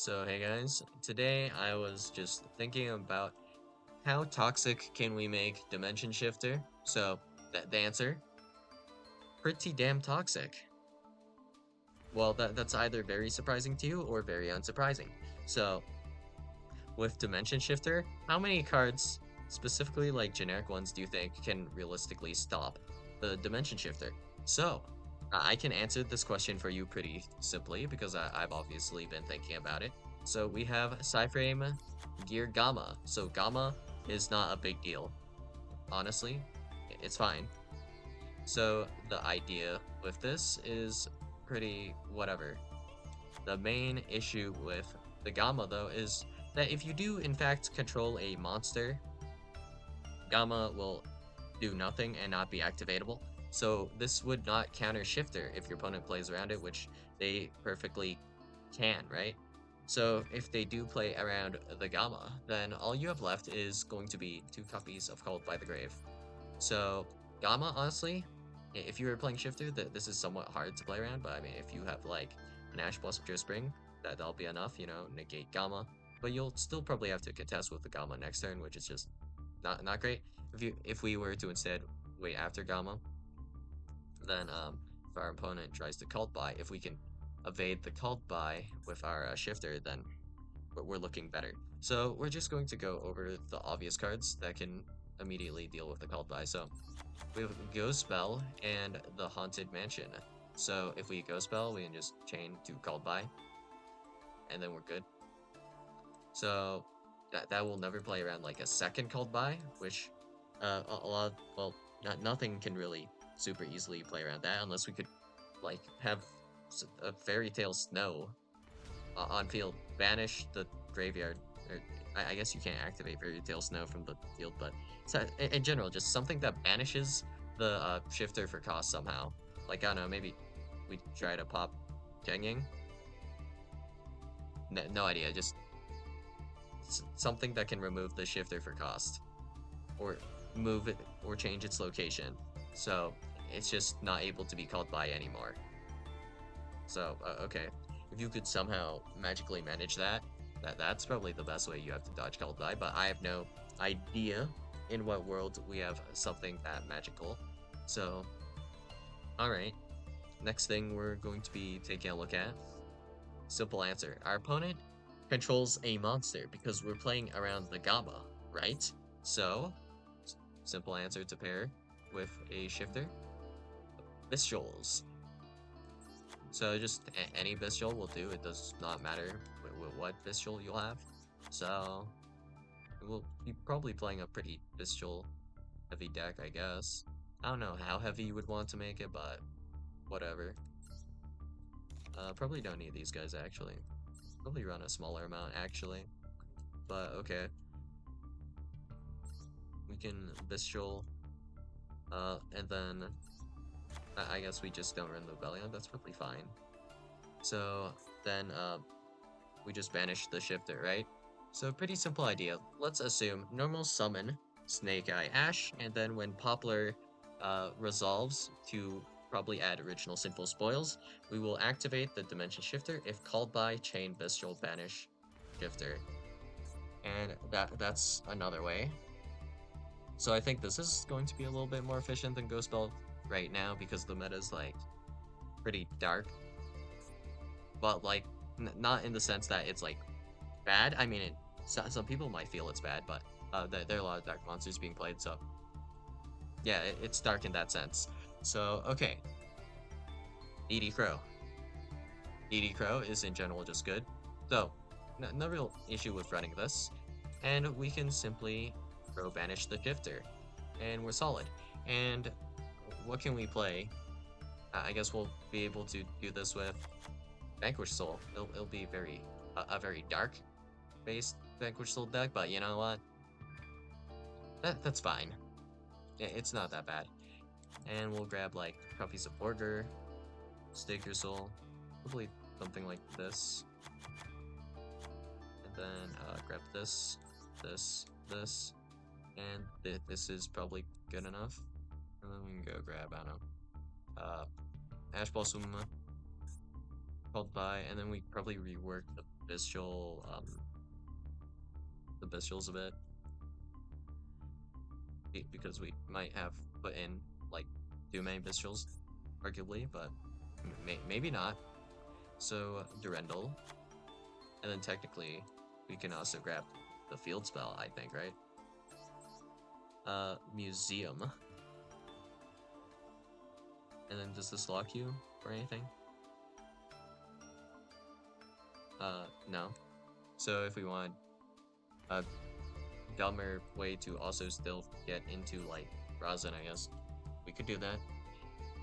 So, hey guys, today I was just thinking about how toxic can we make Dimension Shifter? So, the answer, pretty damn toxic. Well, that's either very surprising to you or very unsurprising. So, with Dimension Shifter, how many cards, specifically like generic ones, do you think can realistically stop the Dimension Shifter? So, I can answer this question for you pretty simply because I've obviously been thinking about it. So we have Cyframe Gear Gamma. So Gamma is not a big deal. Honestly, it's fine. So the idea with this is pretty whatever. The main issue with the Gamma though is that if you do in fact control a monster, Gamma will do nothing and not be activatable. So this would not counter Shifter if your opponent plays around it, which they perfectly can, right? So if they do play around the Gamma, then all you have left is going to be two copies of Called by the Grave. So Gamma, honestly, if you were playing Shifter, this is somewhat hard to play around, but I mean, if you have like an Ash Blossom Pure Spring, that'll be enough, negate Gamma. But you'll still probably have to contest with the Gamma next turn, which is just not great. If we were to instead wait after Gamma, then if our opponent tries to cult buy, if we can evade the cult buy with our shifter, then we're looking better. So we're just going to go over the obvious cards that can immediately deal with the cult buy. So we have Ghost Spell and the Haunted Mansion. So if we Ghost Spell, we can just chain to cult buy, and then we're good. So that will never play around like a second called by, which a lot well nothing can really super easily play around that unless we could like have a fairy tale snow on field, banish the graveyard. Or, I guess you can't activate fairy tale snow from the field, but so in general, just something that banishes the shifter for cost somehow. Like I don't know, maybe we try to pop Jenging. No idea, just something that can remove the shifter for cost, or move it or change its location. So it's just not able to be called by anymore. So okay, if you could somehow magically manage that, that's probably the best way you have to dodge called by. But I have no idea in what world we have something that magical. So all right, next thing we're going to be taking a look at. Simple answer. Our opponent controls a monster because we're playing around the Gamma, right? So, simple answer to pair with a shifter. Bystials. So just any Bystial will do. It does not matter what Bystial you'll have. So, we'll be probably playing a pretty Bystial heavy deck, I guess. I don't know how heavy you would want to make it, but whatever. Probably don't need these guys, actually. Probably run a smaller amount, actually. But okay. We can Bestial, and then I guess we just don't run the Rebellion, that's probably fine. So then we just banish the shifter, right? So pretty simple idea. Let's assume normal summon Snake Eye Ash, and then when Poplar resolves to probably add original Sinful Spoils, we will activate the Dimension Shifter if called by Chain Bestial Banish Shifter. And that's another way. So I think this is going to be a little bit more efficient than Ghost Belt right now because the meta is like pretty dark, but like not in the sense that it's like bad. I mean, some people might feel it's bad, but there are a lot of dark monsters being played, so yeah, it's dark in that sense. So okay, ED Crow. ED Crow is in general just good, so no real issue with running this, and we can simply Crow banish the shifter, and we're solid. And what can we play? I guess we'll be able to do this with Vanquish Soul. It'll be a very dark based Vanquish Soul deck, but you know what? That's fine. It's not that bad. And we'll grab like Copies of Order, Stake Your Soul, probably something like this. And then grab this, this, and this is probably good enough. And then we can go grab, I don't know, Ash Blossom, called by, and then we probably rework the bestials a bit because we might have put in like too many bestials, arguably, but maybe not. So Durendal, and then technically we can also grab the field spell, I think, right? Museum. And then does this lock you or anything? No. So if we want a dumber way to also still get into like Razin, I guess we could do that.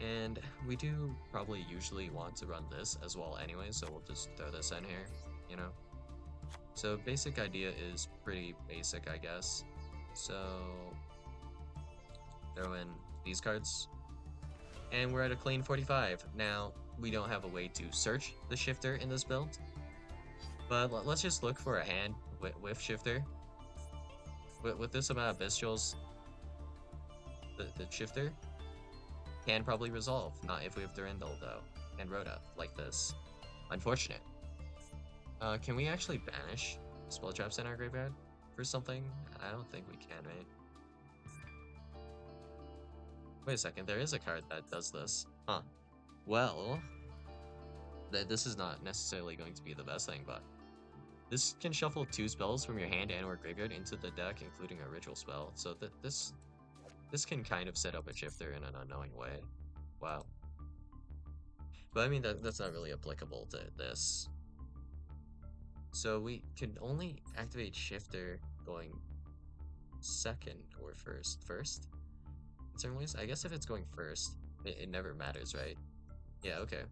And we do probably usually want to run this as well anyway, so we'll just throw this in here, you know? So basic idea is pretty basic, I guess. So throw in these cards, and we're at a clean 45. Now, we don't have a way to search the shifter in this build, but let's just look for a hand with shifter. With this amount of bestials, the shifter can probably resolve. Not if we have Durandal, though, and Rhoda, like this. Unfortunate. Can we actually banish spell traps in our graveyard for something? I don't think we can, right? Wait a second, there is a card that does this. Huh. Well, this is not necessarily going to be the best thing, but this can shuffle 2 spells from your hand and/or graveyard into the deck, including a ritual spell. So this can kind of set up a shifter in an unknowing way. Wow. But I mean that's not really applicable to this. So we can only activate shifter going second or first. First? In certain ways? I guess if it's going first, it never matters, right? Yeah, okay.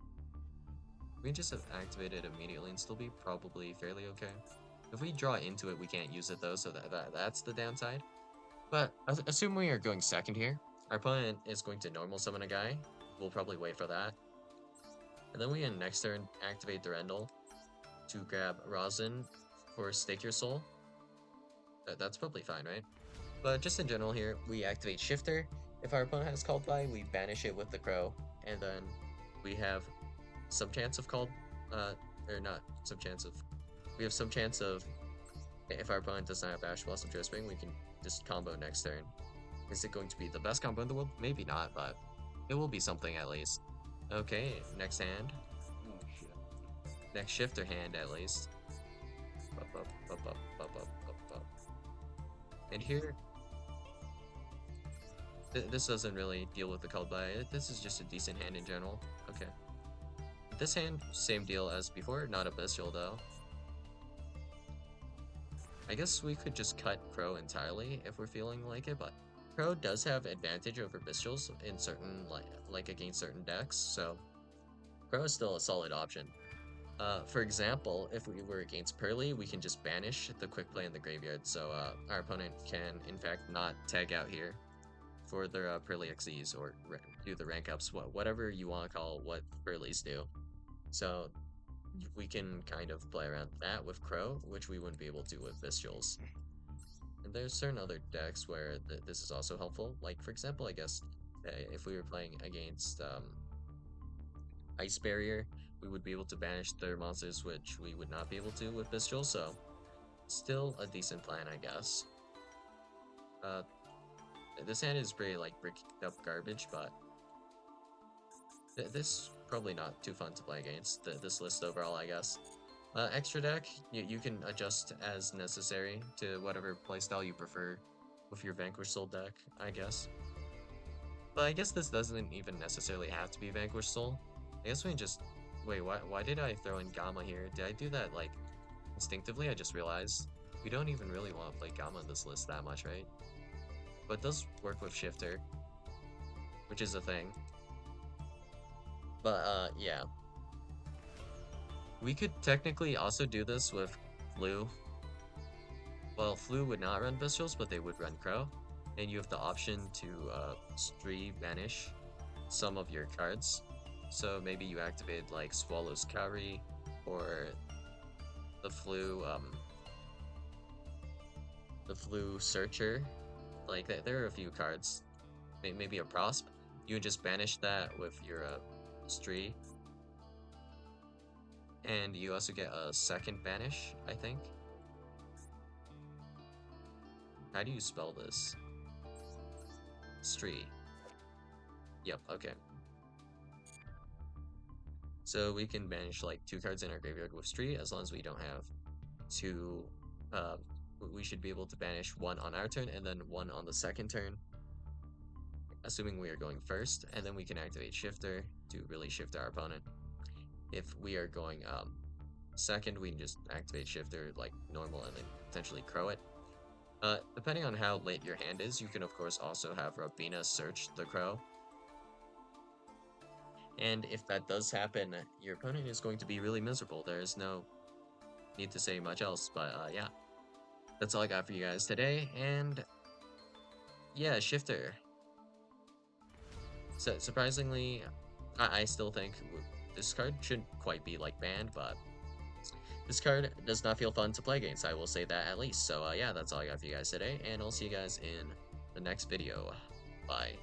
We can just have activated immediately and still be probably fairly okay. If we draw into it, we can't use it though, so that's the downside. But assume we are going second here. Our opponent is going to normal summon a guy. We'll probably wait for that. And then we can next turn activate Durendal to grab Rosin for Stake Your Soul. That's probably fine, right? But just in general here, we activate Shifter. If our opponent has called by, we banish it with the Crow. And then we have some chance of called, or not some chance of, we have some chance of, if our opponent does not have Ash Blossom Drisping, we can just combo next turn. Is it going to be the best combo in the world? Maybe not, but it will be something at least. Okay, next hand. Next shifter hand at least. And here, this doesn't really deal with the called by. This is just a decent hand in general. Okay. This hand, same deal as before, not a bestial though. I guess we could just cut Crow entirely if we're feeling like it, but Crow does have advantage over bestials in certain, like against certain decks, so Crow is still a solid option. For example, if we were against Pearly, we can just banish the quick play in the graveyard, so our opponent can, in fact, not tag out here for their Pearly XEs or do the rank ups, whatever you want to call what Pearlies do. So we can kind of play around that with Crow, which we wouldn't be able to with Bestials. And there's certain other decks where this is also helpful. Like, for example, I guess if we were playing against Ice Barrier, we would be able to banish their monsters, which we would not be able to with Bestial, so still a decent plan, I guess. This hand is pretty, like, bricked up garbage, but this probably not too fun to play against, this list overall, I guess. Extra deck, you can adjust as necessary to whatever playstyle you prefer with your Vanquish Soul deck, I guess. But I guess this doesn't even necessarily have to be Vanquish Soul. I guess we can just... Wait, why did I throw in Gamma here? Did I do that, like, instinctively? I just realized. We don't even really want to play Gamma in this list that much, right? But it does work with Shifter, which is a thing. But, yeah. We could technically also do this with Flu. Well, Flu would not run Bestials, but they would run Crow. And you have the option to banish some of your cards. So maybe you activate like Swallow's Cowrie or the Flu Searcher. Like there are a few cards. Maybe a Prosp. You would just banish that with your Stree. And you also get a second banish, I think. How do you spell this? Stree. Yep, okay. So we can banish like 2 cards in our graveyard with Stree as long as we don't have two. Uh, we should be able to banish 1 on our turn and then 1 on the second turn, assuming we are going first, and then we can activate Shifter to really shift our opponent. If we are going second, we can just activate Shifter like normal and then potentially crow it. Depending on how late your hand is, you can of course also have Robina search the crow. And if that does happen, your opponent is going to be really miserable. There is no need to say much else, but yeah. That's all I got for you guys today, and yeah, Shifter. So surprisingly, I still think this card shouldn't quite be like banned, but this card does not feel fun to play against. I will say that at least. So yeah, that's all I got for you guys today, and I'll see you guys in the next video. Bye.